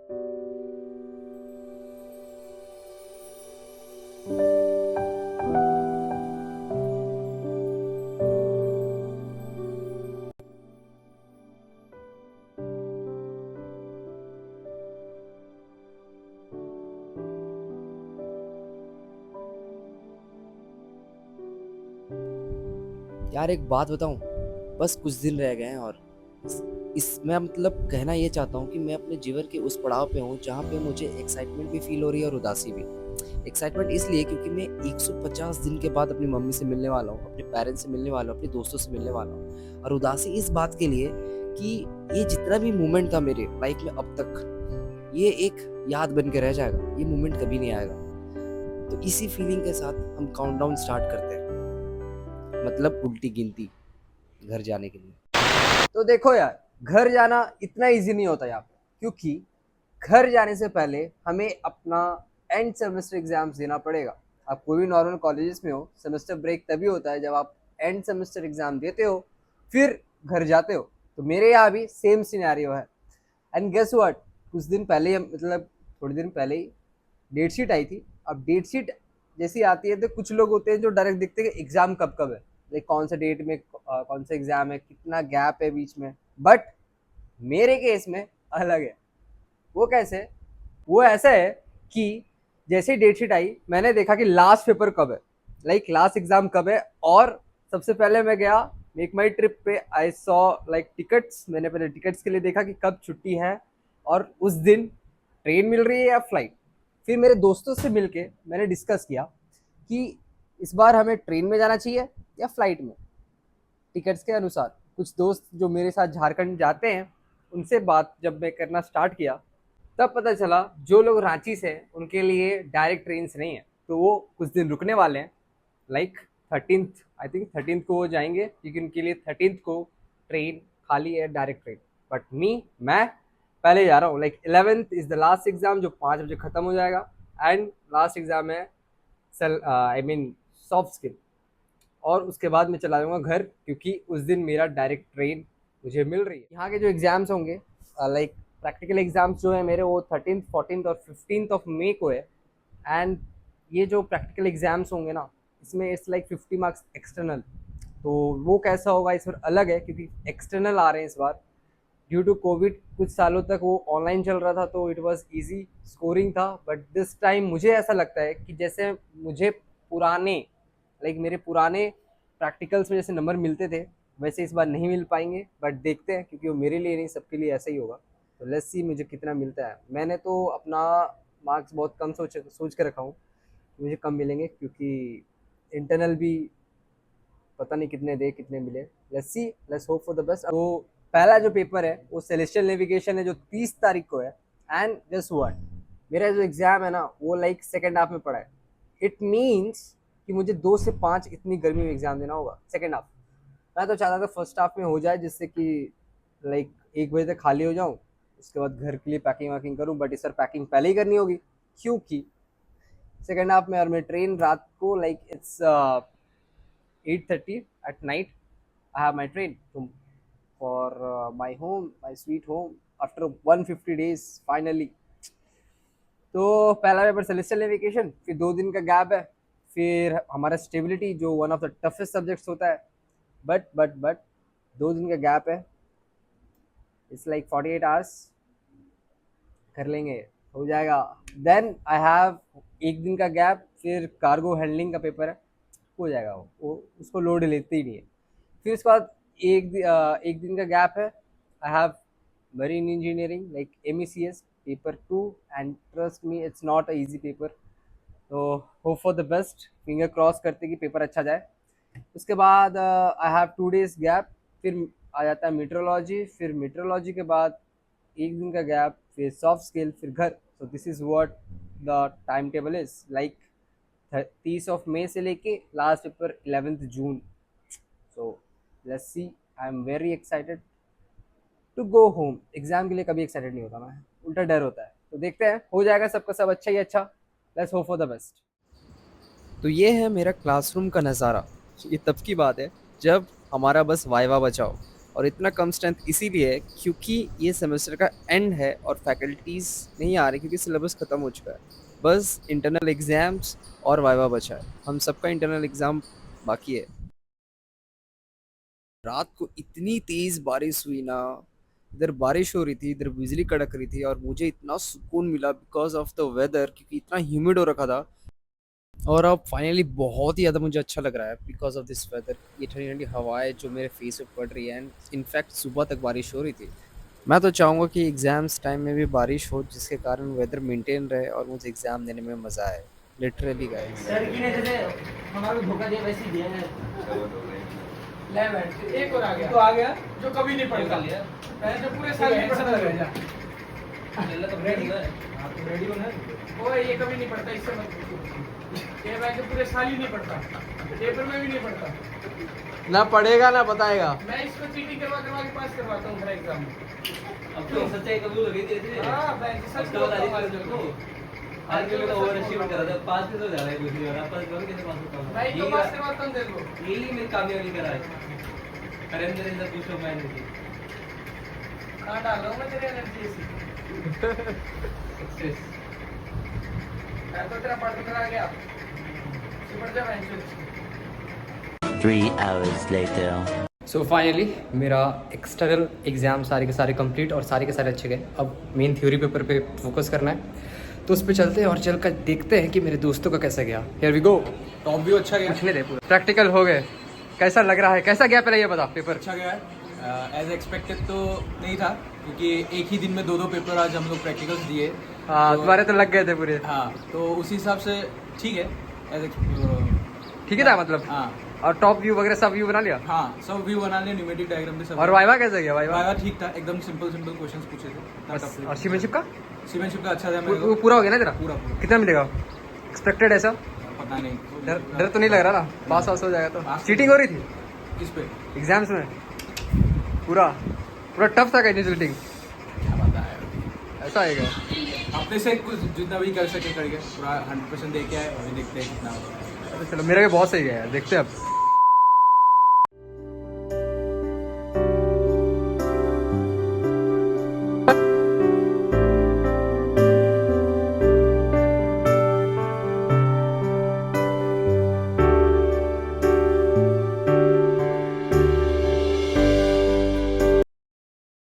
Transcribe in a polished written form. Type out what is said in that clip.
यार एक बात बताऊं, बस कुछ दिन रह गए हैं और मैं मतलब कहना ये चाहता हूँ कि मैं अपने जीवन के उस पड़ाव पे हूँ जहाँ पे मुझे एक्साइटमेंट भी फील हो रही है और उदासी भी। एक्साइटमेंट इसलिए क्योंकि मैं 150 दिन के बाद अपनी मम्मी से मिलने वाला हूँ, अपने पेरेंट्स से मिलने वाला हूँ, अपने दोस्तों से मिलने वाला हूँ। और उदासी इस बात के लिए कि ये जितना भी मोमेंट था मेरे लाइफ में अब तक, ये एक याद बन के रह जाएगा, ये मोमेंट कभी नहीं आएगा। तो इसी फीलिंग के साथ हम काउंटडाउन स्टार्ट करते हैं, मतलब उल्टी गिनती घर जाने के लिए। तो देखो यार, घर जाना इतना इजी नहीं होता यहाँ पे, क्योंकि घर जाने से पहले हमें अपना एंड सेमेस्टर एग्जाम्स देना पड़ेगा। आप कोई भी नॉर्मल कॉलेजेस में हो, सेमेस्टर ब्रेक तभी होता है जब आप एंड सेमेस्टर एग्जाम देते हो, फिर घर जाते हो। तो मेरे यहाँ भी सेम सिनेरियो है। एंड गेस व्हाट, कुछ दिन पहले मतलब थोड़े दिन पहले ही डेट शीट आई थी। अब डेट शीट जैसी आती है तो कुछ लोग होते हैं जो डायरेक्ट देखते हैं कि एग्जाम कब कब है, लाइक कौन सा डेट में कौन सा एग्जाम है, कितना गैप है बीच में। बट मेरे केस में अलग है। वो कैसे? वो ऐसा है कि जैसे ही डेट शीट आई, मैंने देखा कि लास्ट पेपर कब है, लाइक लास्ट एग्जाम कब है। और सबसे पहले मैं गया मेक माई ट्रिप पे। आई सॉ लाइक टिकट्स, मैंने पहले टिकट्स के लिए देखा कि कब छुट्टी है और उस दिन ट्रेन मिल रही है या फ्लाइट। फिर मेरे दोस्तों से मिलके मैंने डिस्कस किया कि इस बार हमें ट्रेन में जाना चाहिए या फ्लाइट में, टिकट्स के अनुसार। कुछ दोस्त जो मेरे साथ झारखंड जाते हैं, उनसे बात जब मैं करना स्टार्ट किया, तब पता चला जो लोग रांची से हैं उनके लिए डायरेक्ट ट्रेन नहीं है, तो वो कुछ दिन रुकने वाले हैं। Like 13th, I think 13th को वो जाएंगे, क्योंकि उनके लिए 13th को ट्रेन खाली है, डायरेक्ट ट्रेन। बट मैं पहले जा रहा हूँ। Like 11th is the last exam, जो 5 बजे खत्म हो जाएगा। एंड लास्ट एग्जाम है आई मीन सॉफ्ट स्किल। और उसके बाद मैं चला जाऊँगा घर, क्योंकि उस दिन मेरा डायरेक्ट ट्रेन मुझे मिल रही है। यहाँ के जो एग्ज़ाम्स होंगे, लाइक प्रैक्टिकल एग्ज़ाम्स जो है मेरे, वो 13th 14th और 15th ऑफ मई को है। एंड ये जो प्रैक्टिकल एग्ज़ाम्स होंगे ना, इसमें इट्स लाइक 50 मार्क्स एक्सटर्नल। तो वो कैसा होगा इस बार अलग है, क्योंकि एक्सटर्नल आ रहे हैं इस बार। ड्यू टू कोविड कुछ सालों तक वो ऑनलाइन चल रहा था, तो इट वाज इजी स्कोरिंग था। बट दिस टाइम मुझे ऐसा लगता है कि जैसे मुझे पुराने, लाइक मेरे पुराने प्रैक्टिकल्स में जैसे नंबर मिलते थे, वैसे इस बार नहीं मिल पाएंगे। बट देखते हैं, क्योंकि वो मेरे लिए नहीं, सबके लिए ऐसा ही होगा। तो लेट्स सी मुझे कितना मिलता है। मैंने तो अपना मार्क्स बहुत कम सोच के रखा हूँ, मुझे कम मिलेंगे, क्योंकि इंटरनल भी पता नहीं कितने दे कितने मिले। Let's see, let's hope for the best. तो पहला जो पेपर है वो सेलेस्टियल नेविगेशन है, जो 30 तारीख को है। एंड जस्ट व्हाट, मेरा जो एग्जाम है ना, वो लाइक सेकेंड हाफ में पड़ा है। इट मीन्स कि मुझे 2 से 5 इतनी गर्मी में एग्जाम देना होगा सेकेंड हाफ। मैं तो चाहता था फर्स्ट हाफ में हो जाए, जिससे कि लाइक 1 बजे तक खाली हो जाऊँ, उसके बाद घर के लिए पैकिंग वैकिंग करूँ। बट इस सर पैकिंग पहले ही करनी होगी, क्योंकि सेकेंड हाफ में। और मेरी ट्रेन रात को like it's 8:30 at night. I have my train for my home, my sweet home, after 150 days finally. तो पहला पेपर सेलेस्टियल नेविगेशन, फिर 2 दिन का गैप है। फिर हमारा स्टेबिलिटी, जो one of the toughest subjects होता है। बट 2 दिन का गैप है। इट्स लाइक 48 आवर्स, कर लेंगे, हो जाएगा। देन आई हैव 1 दिन का गैप, फिर कार्गो हैंडलिंग का पेपर है, हो जाएगा। वो उसको लोड लेते ही नहीं है। फिर उसके बाद 1 दिन का गैप है। I have marine engineering, like MECS paper 2। And trust me, it's not a easy paper. तो hope for the best, finger cross करते कि पेपर अच्छा जाए। उसके बाद आई हैव 2 days गैप, फिर आ जाता है मीटरोलॉजी। फिर मीटरोलॉजी के बाद 1 दिन का गैप, फिर सॉफ्ट स्किल, फिर घर। So this is what the time table is like. 30 मई से लेके लास्ट पेपर 11 जून। So let's see, I am very excited to go home. Exam के लिए कभी एक्साइटेड नहीं होता मैं, उल्टा डर होता है। तो देखते हैं, हो जाएगा सबका सब अच्छा ही अच्छा। Let's hope for the best. तो ये है मेरा क्लासरूम का नज़ारा। ये तब की बात है जब हमारा बस वाइवा बचा हो। और इतना कम स्ट्रेंथ इसीलिए है क्योंकि ये सेमेस्टर का एंड है और फैकल्टीज़ नहीं आ रही क्योंकि सिलेबस ख़त्म हो चुका है। बस इंटरनल एग्ज़ाम्स और वाइवा बचा है। हम सबका इंटरनल एग्ज़ाम बाकी है। रात को इतनी तेज़ बारिश हुई ना, इधर बारिश हो रही थी, इधर बिजली कड़क रही थी और मुझे इतना सुकून मिला बिकॉज़ ऑफ द वेदर, क्योंकि इतना ह्यूमिड हो रखा था। और अब फाइनली बहुत ही ज़्यादा मुझे अच्छा लग रहा है बिकॉज़ ऑफ दिस वेदर। ये ठंडी ठंडी हवाएं जो मेरे फेस पे पड़ रही है एंड इनफैक्ट सुबह तक बारिश हो रही थी। मैं तो चाहूँगा कि एग्ज़ाम्स टाइम में भी बारिश हो जिसके कारण वेदर मेंटेन रहे और मुझे एग्ज़ाम देने में मज़ा आए। Literally guys. लड़की ने जैसे हमारा धोखा दिया वैसे ही दिया है। ले बैठ एक और आ गया तो आ गया जो कभी नहीं पढ़ता लिया मैं जो पूरे साल नहीं पढ़ता रह जा चल तो रेडी है हां तो रेडी होना है ओए ये कभी नहीं पढ़ता इससे मत पूछो ये मैं जो पूरे साल ही नहीं पढ़ता पेपर में भी नहीं पढ़ता ना पढ़ेगा ना बताएगा। मैं इसको चीटिंग करवा करवा के पास करवाता हूं हर एग्जाम में अब तो सच्चाई कबूल हो गई धीरे धीरे। हां मैं सच तो बता बता रही दी हूं तुमको आज के लोग ओवर अचीव कर रहा था, पास में तो जा रहा है कुछ नहीं हो रहा, पर कौन कैसे पास होता मैं है तो पास करवाता हूं तेरे को यही मेरी कामयाबी का राज। Arranger in the boost of my energy. कहां डाल रहा हूं मैं तेरे एनर्जी से सक्सेस। मैं तो तेरा पार्टनर आ गया सुपर जा venture 3 hours later. So finally मेरा एक्सटर्नल एग्ज़ाम सारे के सारे कंप्लीट और सारे के सारे अच्छे गए। अब मेन थ्योरी पेपर पे फोकस करना है, तो उस पर चलते हैं और चल कर देखते हैं कि मेरे दोस्तों का कैसा गया। Here we go. Top view अच्छा गया। पूछने दे पूरा। प्रैक्टिकल हो गए, कैसा लग रहा है, कैसा गया पहले ये बता पेपर। अच्छा गया है। एज एक्सपेक्टेड तो नहीं था क्योंकि एक ही दिन में दो पेपर आज हम लोग प्रैक्टिकल्स दिए। हाँ तुम्हारे तो लग गए थे पूरे। हाँ तो उस हिसाब से ठीक है। ठीक है था मतलब। हाँ और टॉप व्यू वगैरह सब व्यू बना लिया। हाँ सब व्यू बना लिया, न्यूमेटिक डायग्राम भी सब। और वाइवा कैसा गया वाइवा। वाइवा ठीक था, एकदम सिंपल क्वेश्चंस पूछे थे। और सीमेंशिप का सीमेंशिप का अच्छा था मेरे वो को। पूरा हो गया ना तेरा। पूरा कितना मिलेगा एक्सपेक्टेड ऐसा। पता नहीं। डर तो नहीं लग रहा ना पास वास हो जाएगा तो। पास चीटिंग हो रही थी किस पे? एग्जाम्स में। पूरा पूरा टफ था कहीं चीटिंग क्या पता है। ऐसा आएगा। अपने से कुछ जितना भी कर सके करके पूरा 100% दे के आए, अभी देखते हैं कितना होता है। चलो मेरा भी बहुत सही गया यार, देखते हैं अब।